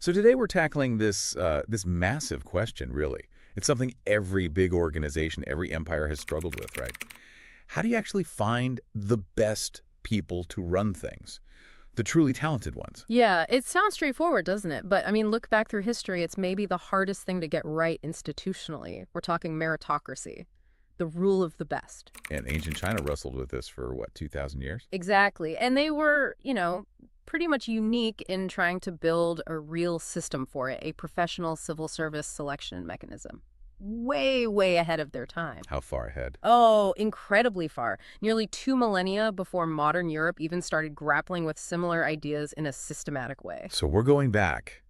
So today we're tackling this massive question, really. It's something every big organization, every empire has struggled with, right? How do you actually find the best people to run things? The truly talented ones. Yeah, it sounds straightforward, doesn't it? But I mean, look back through history, it's maybe the hardest thing to get right institutionally. We're talking meritocracy, the rule of the best. And ancient China wrestled with this for, what, 2,000 years? Exactly. And they were, pretty much unique in trying to build a real system for it, a professional civil service selection mechanism. Way, way ahead of their time. How far ahead? Oh, incredibly far. Nearly 2 millennia before modern Europe even started grappling with similar ideas in a systematic way. So we're going back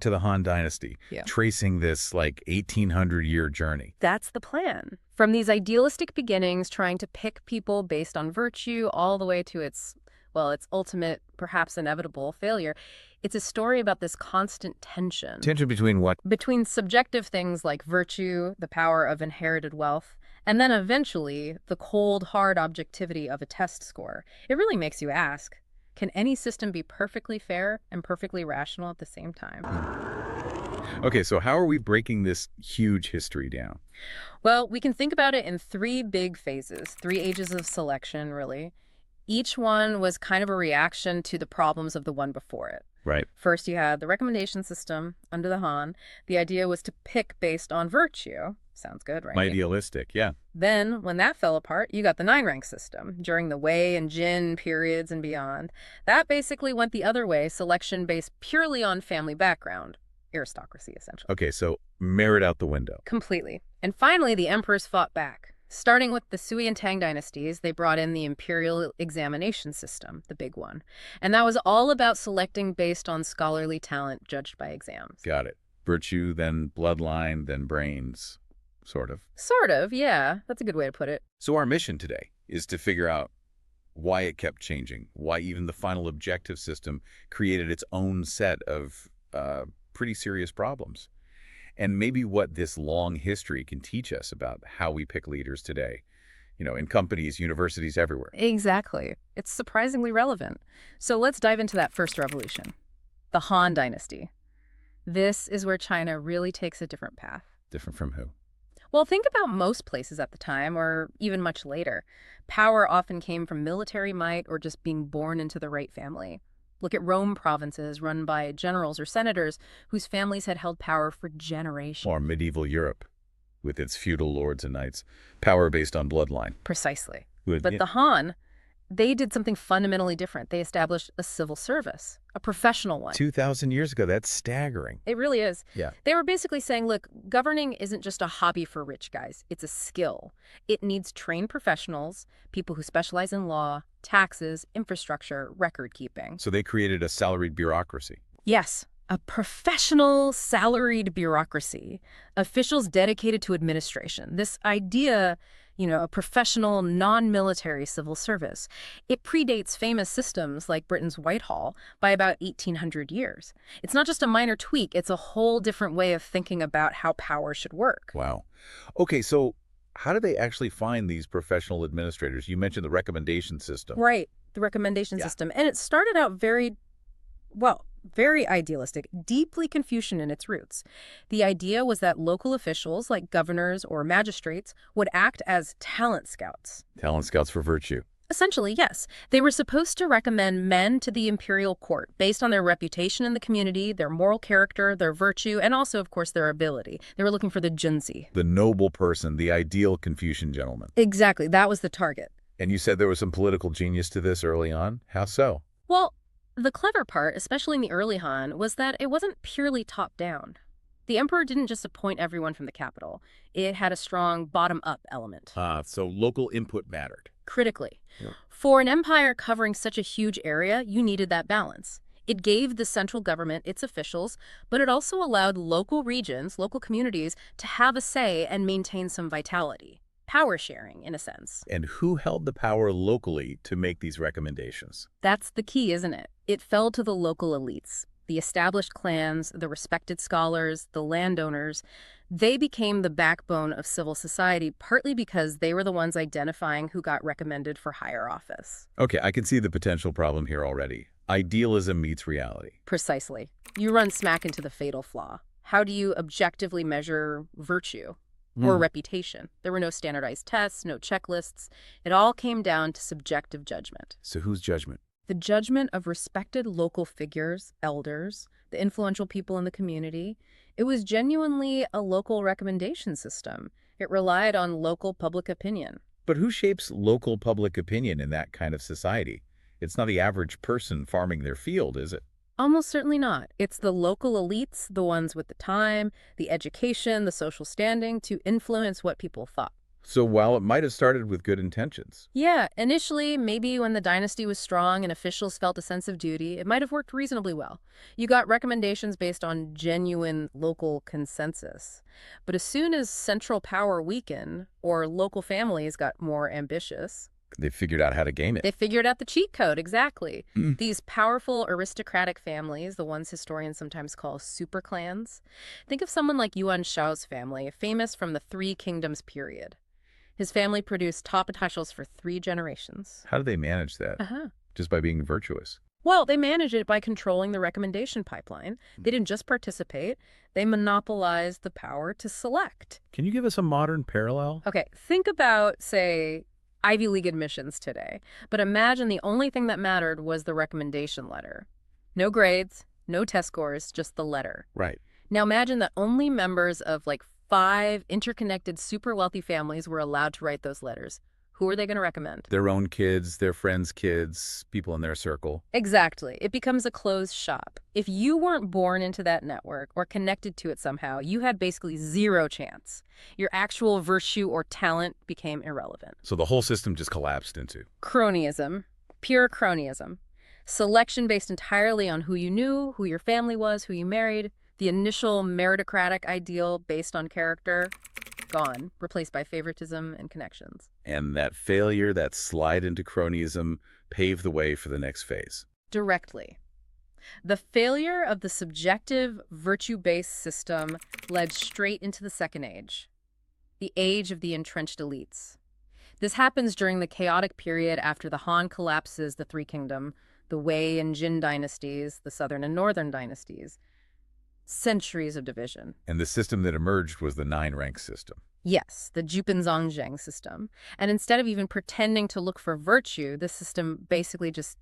to the Han Dynasty, Yeah. tracing this, 1,800-year journey. That's the plan. From these idealistic beginnings, trying to pick people based on virtue, all the way to its ultimate, perhaps inevitable failure. It's a story about this constant tension. Tension between what? Between subjective things like virtue, the power of inherited wealth, and then eventually the cold, hard objectivity of a test score. It really makes you ask, can any system be perfectly fair and perfectly rational at the same time? Okay, so how are we breaking this huge history down? Well, we can think about it in 3 big phases, 3 ages of selection, really. Each one was kind of a reaction to the problems of the one before it. Right. First, you had the recommendation system under the Han. The idea was to pick based on virtue. Sounds good, right? Idealistic, yeah. Then, when that fell apart, you got the Nine-Rank System during the Wei and Jin periods and beyond. That basically went the other way, selection based purely on family background. Aristocracy, essentially. Okay, so merit out the window. Completely. And finally, the emperors fought back. Starting with the Sui and Tang dynasties, they brought in the Imperial Examination System, the big one. And that was all about selecting based on scholarly talent judged by exams. Got it. Virtue, then bloodline, then brains, sort of. Sort of, yeah. That's a good way to put it. So our mission today is to figure out why it kept changing, why even the final objective system created its own set of pretty serious problems. And maybe what this long history can teach us about how we pick leaders today, in companies, universities, everywhere. Exactly. It's surprisingly relevant. So let's dive into that first revolution, the Han Dynasty. This is where China really takes a different path. Different from who? Well, think about most places at the time, or even much later. Power often came from military might or just being born into the right family. Look at Rome provinces run by generals or senators whose families had held power for generations. Or medieval Europe, with its feudal lords and knights, power based on bloodline. Precisely. But The Han, they did something fundamentally different. They established a civil service, a professional one. 2,000 years ago, that's staggering. It really is. Yeah. They were basically saying, look, governing isn't just a hobby for rich guys. It's a skill. It needs trained professionals, people who specialize in law, taxes, infrastructure, record keeping. So they created a salaried bureaucracy. Yes, a professional salaried bureaucracy, officials dedicated to administration. This idea, a professional non-military civil service, it predates famous systems like Britain's Whitehall by about 1,800 years. It's not just a minor tweak, it's a whole different way of thinking about how power should work. Wow. Okay, so how do they actually find these professional administrators? You mentioned the recommendation system. Right, the recommendation system. And it started out very idealistic, deeply Confucian in its roots. The idea was that local officials, like governors or magistrates, would act as talent scouts. Talent scouts for virtue. Essentially, yes. They were supposed to recommend men to the imperial court based on their reputation in the community, their moral character, their virtue, and also, of course, their ability. They were looking for the junzi. The noble person, the ideal Confucian gentleman. Exactly. That was the target. And you said there was some political genius to this early on? How so? Well, the clever part, especially in the early Han, was that it wasn't purely top-down. The emperor didn't just appoint everyone from the capital. It had a strong bottom-up element. So local input mattered. Critically. Yeah. For an empire covering such a huge area, you needed that balance. It gave the central government its officials, but it also allowed local regions, local communities, to have a say and maintain some vitality. Power sharing, in a sense. And who held the power locally to make these recommendations? That's the key, isn't it? It fell to the local elites. The established clans, the respected scholars, the landowners. They became the backbone of civil society, partly because they were the ones identifying who got recommended for higher office. Okay, I can see the potential problem here already. Idealism meets reality. Precisely. You run smack into the fatal flaw. How do you objectively measure virtue or reputation? There were no standardized tests, no checklists. It all came down to subjective judgment. So whose judgment? The judgment of respected local figures, elders, the influential people in the community. It was genuinely a local recommendation system. It relied on local public opinion. But who shapes local public opinion in that kind of society? It's not the average person farming their field, is it? Almost certainly not. It's the local elites, the ones with the time, the education, the social standing to influence what people thought. So while it might have started with good intentions, Yeah, initially, maybe when the dynasty was strong and officials felt a sense of duty, it might have worked reasonably well. You got recommendations based on genuine local consensus. But as soon as central power weakened or local families got more ambitious, they figured out how to game it. they figured out the cheat code, exactly. Mm. These powerful aristocratic families, the ones historians sometimes call super clans. Think of someone like Yuan Shao's family, famous from the Three Kingdoms period. His family produced top officials for 3 generations. How do they manage that? Just by being virtuous? Well, they managed it by controlling the recommendation pipeline. They didn't just participate, they monopolized the power to select. Can you give us a modern parallel? Okay, think about, say, Ivy League admissions today. But imagine the only thing that mattered was the recommendation letter. No grades, no test scores, just the letter. Right. Now imagine that only members of like 5 interconnected super wealthy families were allowed to write those letters. Who are they going to recommend? Their own kids, their friends' kids, people in their circle. Exactly. It becomes a closed shop. If you weren't born into that network or connected to it somehow, you had basically 0 chance. Your actual virtue or talent became irrelevant. So the whole system just collapsed into Cronyism, pure cronyism. Selection based entirely on who you knew, who your family was, who you married. The initial meritocratic ideal based on character, gone, replaced by favoritism and connections. And that failure, that slide into cronyism, paved the way for the next phase. Directly. The failure of the subjective, virtue-based system led straight into the Second Age, the age of the entrenched elites. This happens during the chaotic period after the Han collapses the Three Kingdom, the Wei and Jin dynasties, the Southern and Northern dynasties. Centuries of division. And the system that emerged was the Nine-Rank System. Yes, the Jupanzongzheng system. And instead of even pretending to look for virtue, this system basically just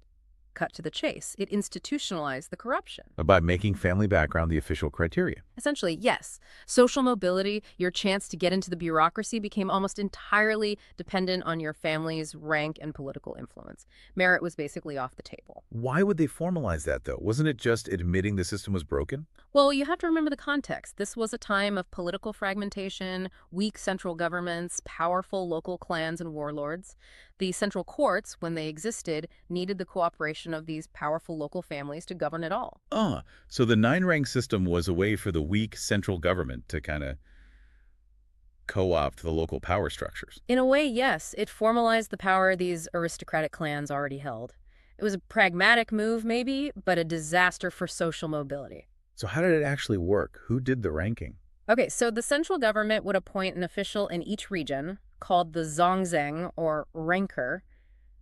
cut to the chase. It institutionalized the corruption. By making family background the official criteria. Essentially, yes. Social mobility, your chance to get into the bureaucracy, became almost entirely dependent on your family's rank and political influence. Merit was basically off the table. Why would they formalize that, though? Wasn't it just admitting the system was broken? Well, you have to remember the context. This was a time of political fragmentation, weak central governments, powerful local clans and warlords. The central courts, when they existed, needed the cooperation of these powerful local families to govern it all. So the Nine-Rank System was a way for the weak central government to kind of co-opt the local power structures. In a way, yes, it formalized the power these aristocratic clans already held. It was a pragmatic move, maybe, but a disaster for social mobility. So how did it actually work? Who did the ranking? Okay, so the central government would appoint an official in each region, called the zongzeng, or ranker.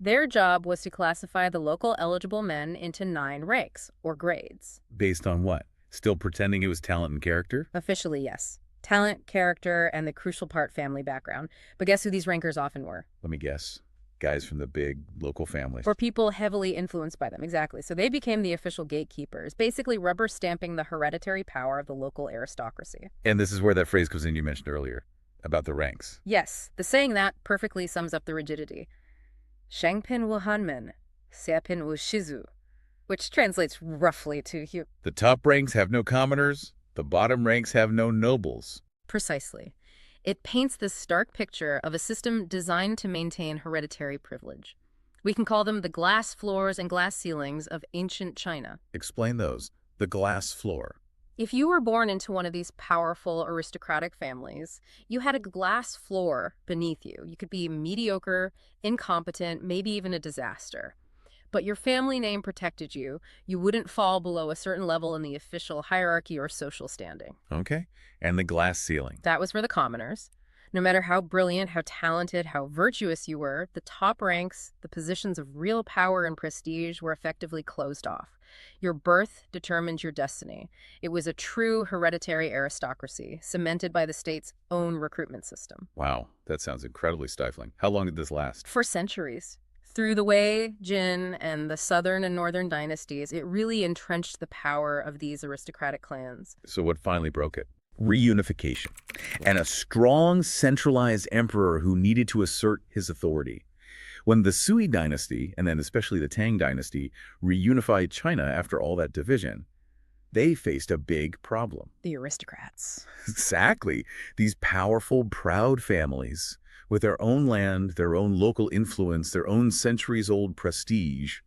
Their job was to classify the local eligible men into 9 ranks, or grades. Based on what? Still pretending it was talent and character? Officially, yes. Talent, character, and the crucial part, family background. But guess who these rankers often were? Let me guess. Guys from the big local families. Or people heavily influenced by them, exactly. So they became the official gatekeepers, basically rubber stamping the hereditary power of the local aristocracy. And this is where that phrase comes in you mentioned earlier, about the ranks. Yes, the saying that perfectly sums up the rigidity. Shangpin wu hanmen, seapin wu shizu, which translates roughly to The top ranks have no commoners, the bottom ranks have no nobles. Precisely. It paints this stark picture of a system designed to maintain hereditary privilege. We can call them the glass floors and glass ceilings of ancient China. Explain those. The glass floor. If you were born into one of these powerful aristocratic families, you had a glass floor beneath you. You could be mediocre, incompetent, maybe even a disaster. But your family name protected you. You wouldn't fall below a certain level in the official hierarchy or social standing. Okay. And the glass ceiling. That was for the commoners. No matter how brilliant, how talented, how virtuous you were, the top ranks, the positions of real power and prestige were effectively closed off. Your birth determined your destiny. It was a true hereditary aristocracy, cemented by the state's own recruitment system. Wow, that sounds incredibly stifling. How long did this last? For centuries. Through the Wei, Jin, and the southern and northern dynasties, it really entrenched the power of these aristocratic clans. So what finally broke it? Reunification, and a strong, centralized emperor who needed to assert his authority. When the Sui dynasty, and then especially the Tang dynasty, reunified China after all that division, they faced a big problem. The aristocrats. Exactly. These powerful, proud families, with their own land, their own local influence, their own centuries-old prestige,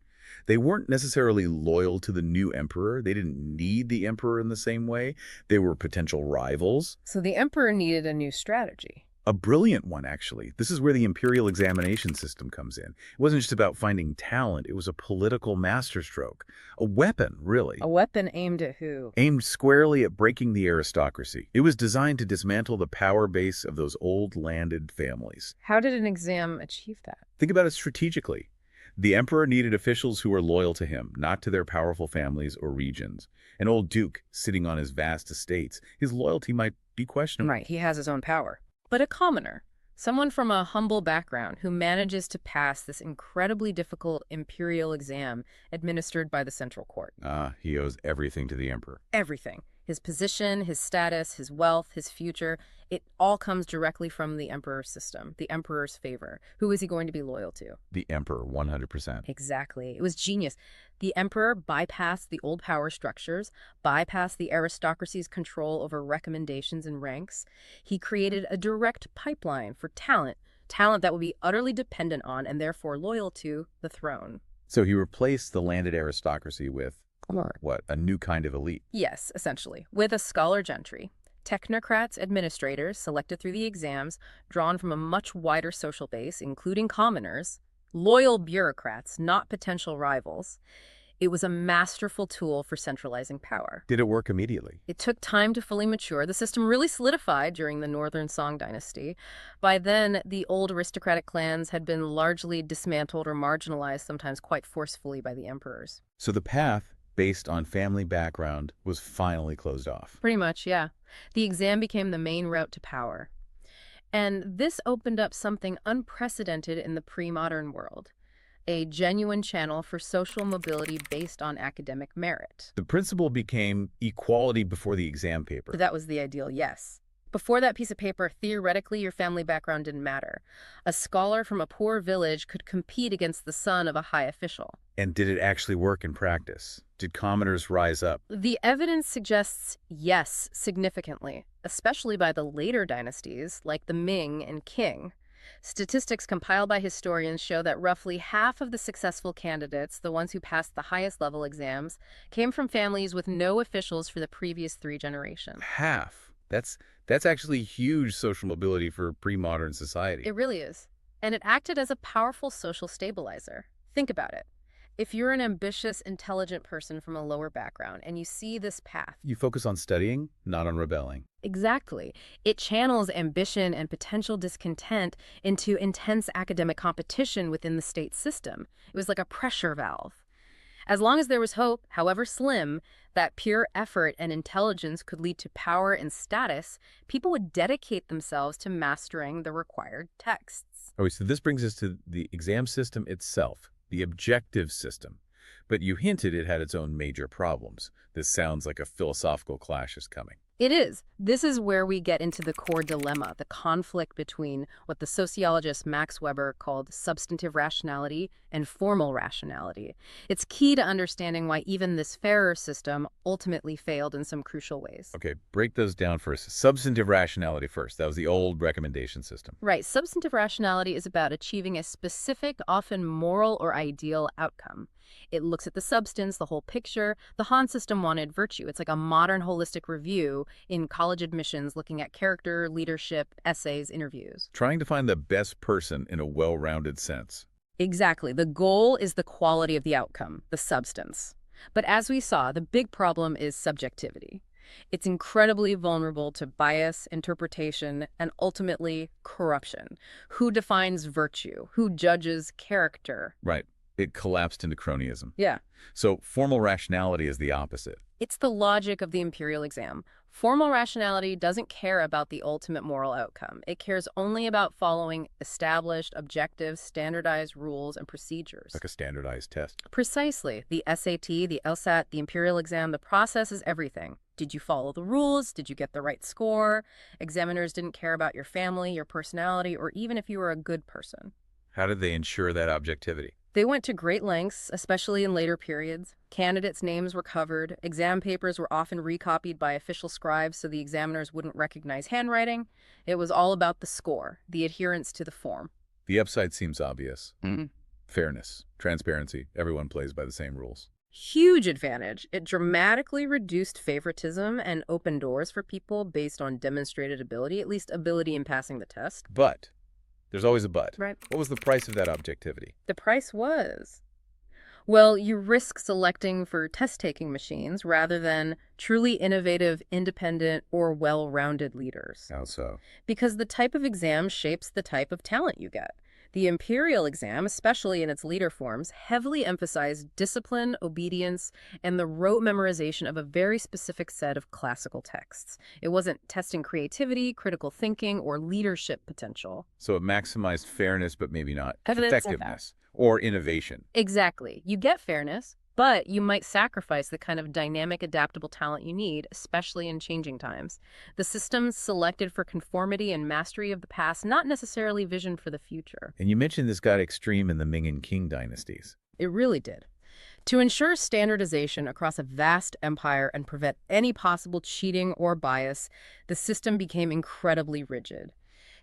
they weren't necessarily loyal to the new emperor. They didn't need the emperor in the same way. They were potential rivals. So the emperor needed a new strategy. A brilliant one, actually. This is where the Imperial Examination System comes in. It wasn't just about finding talent. It was a political masterstroke. A weapon, really. A weapon aimed at who? Aimed squarely at breaking the aristocracy. It was designed to dismantle the power base of those old landed families. How did an exam achieve that? Think about it strategically. The emperor needed officials who were loyal to him, not to their powerful families or regions. An old duke sitting on his vast estates, his loyalty might be questionable. Right, he has his own power. But a commoner, someone from a humble background who manages to pass this incredibly difficult imperial exam administered by the central court. He owes everything to the emperor. Everything. His position, his status, his wealth, his future, it all comes directly from the emperor's system, the emperor's favor. Who is he going to be loyal to? The emperor, 100%. Exactly. It was genius. The emperor bypassed the old power structures, bypassed the aristocracy's control over recommendations and ranks. He created a direct pipeline for talent that would be utterly dependent on and therefore loyal to the throne. So he replaced the landed aristocracy with, what, a new kind of elite? Yes, essentially, with a scholar gentry. Technocrats, administrators, selected through the exams, drawn from a much wider social base, including commoners, loyal bureaucrats, not potential rivals. It was a masterful tool for centralizing power. Did it work immediately? It took time to fully mature. The system really solidified during the Northern Song dynasty. By then, the old aristocratic clans had been largely dismantled or marginalized, sometimes quite forcefully by the emperors. So the path, based on family background, was finally closed off. Pretty much, yeah. The exam became the main route to power. And this opened up something unprecedented in the pre-modern world. A genuine channel for social mobility based on academic merit. The principle became equality before the exam paper. That was the ideal, yes. Before that piece of paper, theoretically, your family background didn't matter. A scholar from a poor village could compete against the son of a high official. And did it actually work in practice? Did commoners rise up? The evidence suggests yes, significantly, especially by the later dynasties like the Ming and Qing. Statistics compiled by historians show that roughly half of the successful candidates, the ones who passed the highest level exams, came from families with no officials for the previous 3 generations. Half. That's actually huge social mobility for pre-modern society. It really is. And it acted as a powerful social stabilizer. Think about it. If you're an ambitious, intelligent person from a lower background and you see this path, You focus on studying, not on rebelling. exactly, it channels ambition and potential discontent into intense academic competition within the state system. It was like a pressure valve. As long as there was hope, however slim, that pure effort and intelligence could lead to power and status, people would dedicate themselves to mastering the required texts. Okay, so this brings us to the exam system itself, the objective system. But you hinted it had its own major problems. This sounds like a philosophical clash is coming. It is. This is where we get into the core dilemma, the conflict between what the sociologist Max Weber called substantive rationality and formal rationality. It's key to understanding why even this fairer system ultimately failed in some crucial ways. Okay, break those down first. Substantive rationality first. That was the old recommendation system. Right. Substantive rationality is about achieving a specific, often moral or ideal outcome. It looks at the substance, the whole picture. The Han system wanted virtue. It's like a modern holistic review in college admissions looking at character, leadership, essays, interviews. Trying to find the best person in a well-rounded sense. Exactly. The goal is the quality of the outcome, the substance. But as we saw, the big problem is subjectivity. It's incredibly vulnerable to bias, interpretation, and ultimately corruption. Who defines virtue? Who judges character? Right. It collapsed into cronyism. Yeah. So formal rationality is the opposite. It's the logic of the Imperial Exam. Formal rationality doesn't care about the ultimate moral outcome. It cares only about following established, objective, standardized rules and procedures. Like a standardized test. Precisely. The SAT, the LSAT, the Imperial Exam, the process is everything. Did you follow the rules? Did you get the right score? Examiners didn't care about your family, your personality, or even if you were a good person. How did they ensure that objectivity? They went to great lengths, especially in later periods. Candidates' names were covered. Exam papers were often recopied by official scribes so the examiners wouldn't recognize handwriting. It was all about the score, the adherence to the form. The upside seems obvious. Fairness, transparency, everyone plays by the same rules. Huge advantage. It dramatically reduced favoritism and opened doors for people based on demonstrated ability, at least ability in passing the test. But there's always a but. Right. What was the price of that objectivity? The price was, well, you risk selecting for test-taking machines rather than truly innovative, independent, or well-rounded leaders. How so? Because the type of exam shapes the type of talent you get. The Imperial Exam, especially in its leader forms, heavily emphasized discipline, obedience, and the rote memorization of a very specific set of classical texts. It wasn't testing creativity, critical thinking, or leadership potential. So it maximized fairness, but maybe not Evidence of effectiveness or innovation. Exactly. You get fairness, but you might sacrifice the kind of dynamic, adaptable talent you need, especially in changing times. The system selected for conformity and mastery of the past, not necessarily vision for the future. And you mentioned this got extreme in the Ming and Qing dynasties. It really did. To ensure standardization across a vast empire and prevent any possible cheating or bias, the system became incredibly rigid.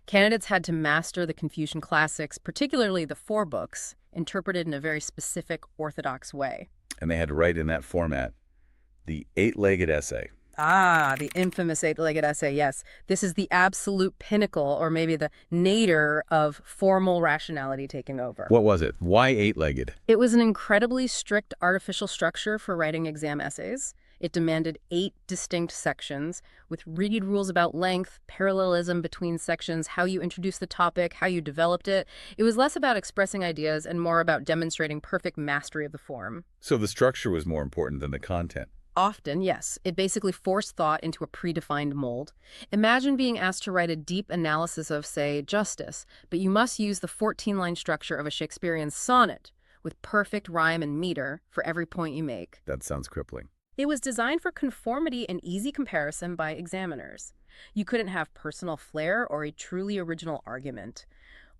Candidates had to master the Confucian classics, particularly the four books, interpreted in a very specific, orthodox way. And they had to write in that format the eight-legged essay. Ah, the infamous eight-legged essay, yes. This is the absolute pinnacle, or maybe the nadir of formal rationality taking over. What was it? Why eight-legged? It was an incredibly strict artificial structure for writing exam essays. It demanded 8 distinct sections with rigid rules about length, parallelism between sections, how you introduced the topic, how you developed it. It was less about expressing ideas and more about demonstrating perfect mastery of the form. So the structure was more important than the content. Often, yes. It basically forced thought into a predefined mold. Imagine being asked to write a deep analysis of, say, justice, but you must use the 14-line structure of a Shakespearean sonnet with perfect rhyme and meter for every point you make. That sounds crippling. It was designed for conformity and easy comparison by examiners. You couldn't have personal flair or a truly original argument.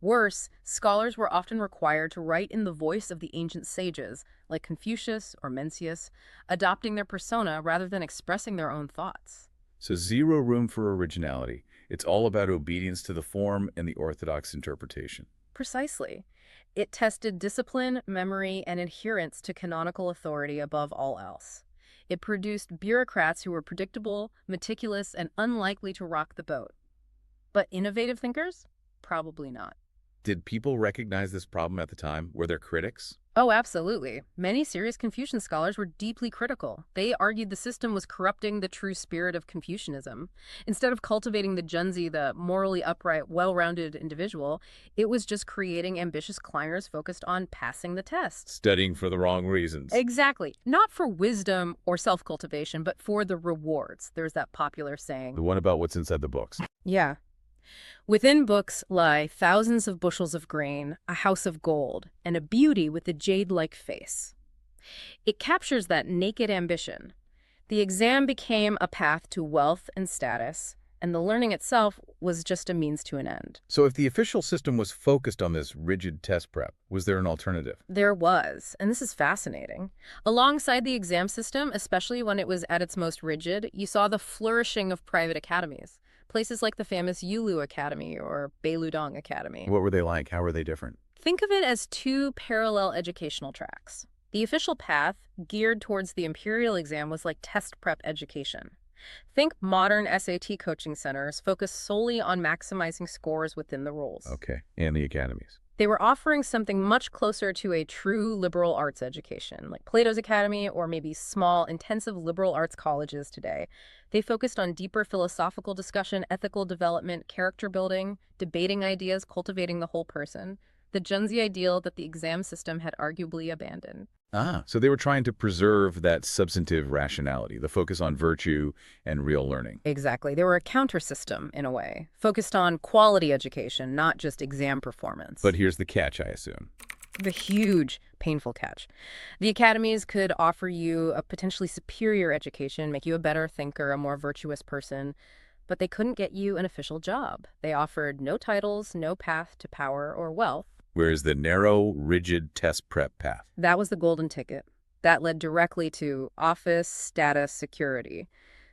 Worse, scholars were often required to write in the voice of the ancient sages, like Confucius or Mencius, adopting their persona rather than expressing their own thoughts. So zero room for originality. It's all about obedience to the form and the orthodox interpretation. Precisely. It tested discipline, memory, and adherence to canonical authority above all else. It produced bureaucrats who were predictable, meticulous, and unlikely to rock the boat. But innovative thinkers? Probably not. Did people recognize this problem at the time? Were there critics? Oh, absolutely. Many serious Confucian scholars were deeply critical. They argued the system was corrupting the true spirit of Confucianism. Instead of cultivating the Junzi, the morally upright, well-rounded individual, it was just creating ambitious climbers focused on passing the test. Studying for the wrong reasons. Exactly. Not for wisdom or self-cultivation, but for the rewards. There's that popular saying. The one about what's inside the books. Yeah. Within books lie thousands of bushels of grain, a house of gold, and a beauty with a jade-like face. It captures that naked ambition. The exam became a path to wealth and status, and the learning itself was just a means to an end. So if the official system was focused on this rigid test prep, was there an alternative? There was, and this is fascinating. Alongside the exam system, especially when it was at its most rigid, you saw the flourishing of private academies. Places like the famous Yulu Academy or Beiludong Academy. What were they like? How were they different? Think of it as 2 parallel educational tracks. The official path, geared towards the Imperial Exam, was like test prep education. Think modern SAT coaching centers focused solely on maximizing scores within the rules. Okay, and the academies. They were offering something much closer to a true liberal arts education, like Plato's Academy or maybe small, intensive liberal arts colleges today. They focused on deeper philosophical discussion, ethical development, character building, debating ideas, cultivating the whole person, the Junzi ideal that the exam system had arguably abandoned. So they were trying to preserve that substantive rationality, the focus on virtue and real learning. Exactly. They were a counter system, in a way, focused on quality education, not just exam performance. But here's the catch, I assume. The huge, painful catch. The academies could offer you a potentially superior education, make you a better thinker, a more virtuous person, but they couldn't get you an official job. They offered no titles, no path to power or wealth. Whereas the narrow, rigid test prep path. That was the golden ticket. That led directly to office, status, security.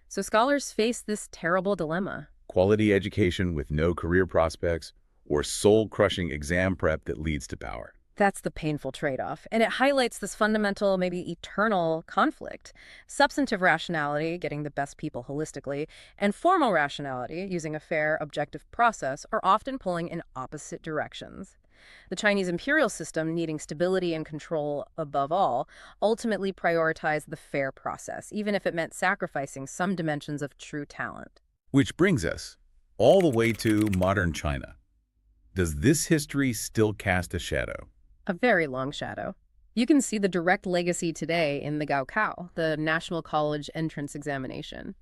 So scholars face this terrible dilemma. Quality education with no career prospects, or soul-crushing exam prep that leads to power. That's the painful trade-off, and it highlights this fundamental, maybe eternal conflict. Substantive rationality, getting the best people holistically, and formal rationality, using a fair, objective process, are often pulling in opposite directions. The Chinese imperial system, needing stability and control above all, ultimately prioritized the fair process, even if it meant sacrificing some dimensions of true talent. Which brings us all the way to modern China. Does this history still cast a shadow? A very long shadow. You can see the direct legacy today in the Gaokao, the National College Entrance Examination.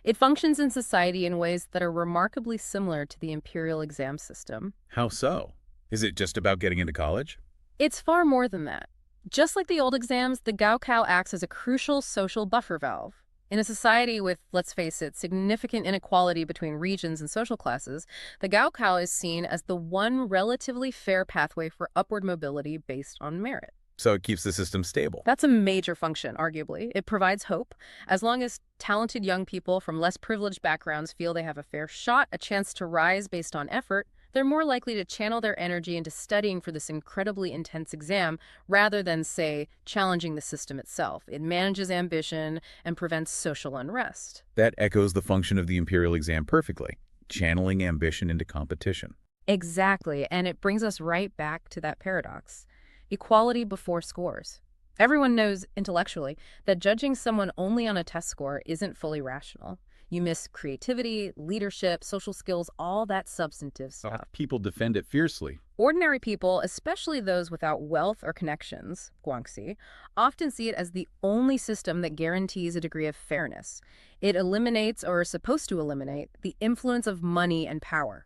It functions in society in ways that are remarkably similar to the imperial exam system. How so? Is it just about getting into college? It's far more than that. Just like the old exams, the Gaokao acts as a crucial social buffer valve. In a society with, let's face it, significant inequality between regions and social classes, the Gaokao is seen as the one relatively fair pathway for upward mobility based on merit. So it keeps the system stable. That's a major function, arguably. It provides hope. As long as talented young people from less privileged backgrounds feel they have a fair shot, a chance to rise based on effort, they're more likely to channel their energy into studying for this incredibly intense exam rather than, say, challenging the system itself. It manages ambition and prevents social unrest. That echoes the function of the imperial exam perfectly, channeling ambition into competition. Exactly, and it brings us right back to that paradox. Equality before scores. Everyone knows intellectually that judging someone only on a test score isn't fully rational. You miss creativity, leadership, social skills, all that substantive stuff. People defend it fiercely. Ordinary people, especially those without wealth or connections, Guangxi, often see it as the only system that guarantees a degree of fairness. It eliminates, or is supposed to eliminate, the influence of money and power.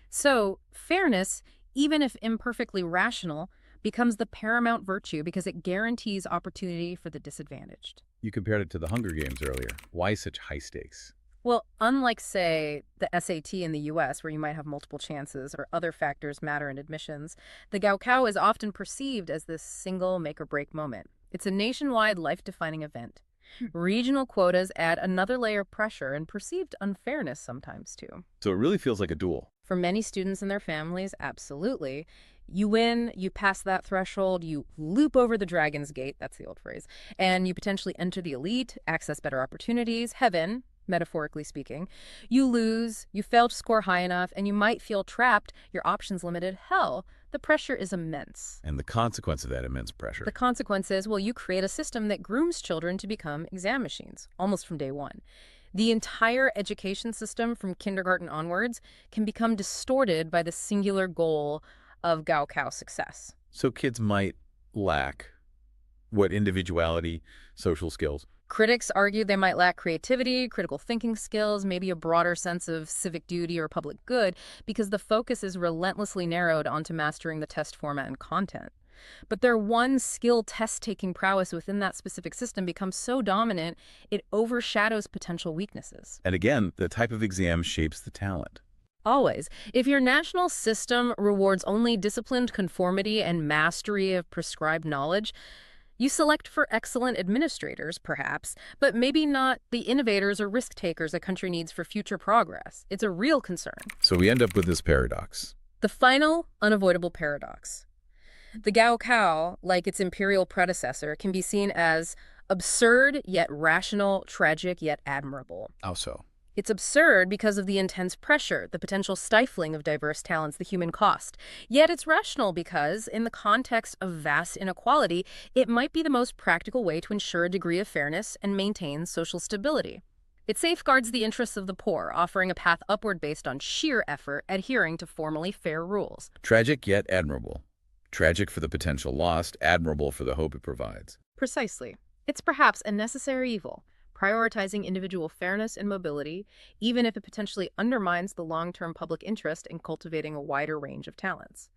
So, fairness, even if imperfectly rational, becomes the paramount virtue because it guarantees opportunity for the disadvantaged. You compared it to the Hunger Games earlier. Why such high stakes? Well, unlike, say, the SAT in the US, where you might have multiple chances or other factors matter in admissions, the Gaokao is often perceived as this single make-or-break moment. It's a nationwide, life-defining event. Regional quotas add another layer of pressure and perceived unfairness sometimes, too. So it really feels like a duel. For many students and their families, absolutely. You win, you pass that threshold, you loop over the dragon's gate, that's the old phrase, and you potentially enter the elite, access better opportunities, heaven, metaphorically speaking. You lose, you fail to score high enough, and you might feel trapped, your options limited. Hell, the pressure is immense. And the consequence of that immense pressure. The consequence is, well, you create a system that grooms children to become exam machines, almost from day one. The entire education system from kindergarten onwards can become distorted by the singular goal of Gaokao success. So kids might lack what? Individuality, social skills. Critics argue they might lack creativity, critical thinking skills, maybe a broader sense of civic duty or public good, because the focus is relentlessly narrowed onto mastering the test format and content. But their one skill test-taking prowess within that specific system becomes so dominant, it overshadows potential weaknesses. And again, the type of exam shapes the talent. Always. If your national system rewards only disciplined conformity and mastery of prescribed knowledge, you select for excellent administrators, perhaps, but maybe not the innovators or risk takers a country needs for future progress. It's a real concern. So we end up with this paradox. The final, unavoidable paradox. The Gaokao, like its imperial predecessor, can be seen as absurd yet rational, tragic yet admirable. How so? It's absurd because of the intense pressure, the potential stifling of diverse talents, the human cost. Yet it's rational because, in the context of vast inequality, it might be the most practical way to ensure a degree of fairness and maintain social stability. It safeguards the interests of the poor, offering a path upward based on sheer effort, adhering to formally fair rules. Tragic yet admirable. Tragic for the potential lost, admirable for the hope it provides. Precisely. It's perhaps a necessary evil, prioritizing individual fairness and mobility, even if it potentially undermines the long-term public interest in cultivating a wider range of talents.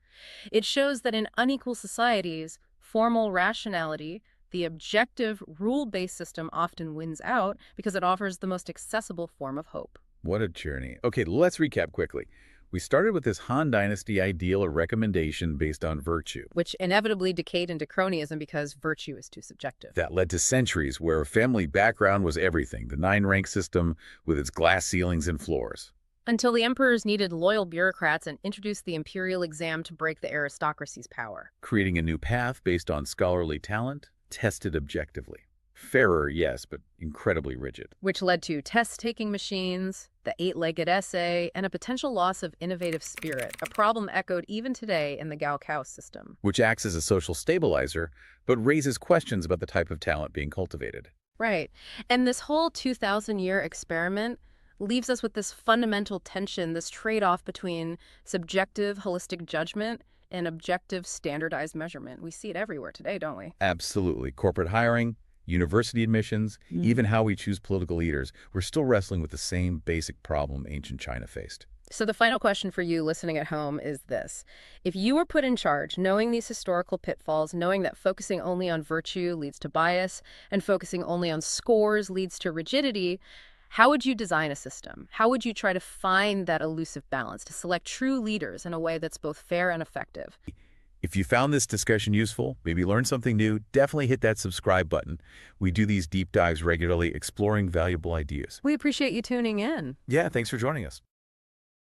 It shows that in unequal societies, formal rationality, the objective, rule-based system often wins out because it offers the most accessible form of hope. What a journey. Okay, let's recap quickly. We started with this Han Dynasty ideal or recommendation based on virtue. Which inevitably decayed into cronyism because virtue is too subjective. That led to centuries where family background was everything, the nine-rank system with its glass ceilings and floors. Until the emperors needed loyal bureaucrats and introduced the Imperial Exam to break the aristocracy's power. Creating a new path based on scholarly talent, tested objectively. Fairer, yes, but incredibly rigid. Which led to test-taking machines, the eight-legged essay, and a potential loss of innovative spirit, a problem echoed even today in the Gaokao system. Which acts as a social stabilizer, but raises questions about the type of talent being cultivated. Right. And this whole 2,000-year experiment leaves us with this fundamental tension, this trade-off between subjective, holistic judgment and objective, standardized measurement. We see it everywhere today, don't we? Absolutely. Corporate hiring, university admissions, even how we choose political leaders, we're still wrestling with the same basic problem ancient China faced. So the final question for you listening at home is this. If you were put in charge, knowing these historical pitfalls, knowing that focusing only on virtue leads to bias and focusing only on scores leads to rigidity, how would you design a system? How would you try to find that elusive balance to select true leaders in a way that's both fair and effective? If you found this discussion useful, maybe learned something new, definitely hit that subscribe button. We do these deep dives regularly, exploring valuable ideas. We appreciate you tuning in. Yeah, thanks for joining us.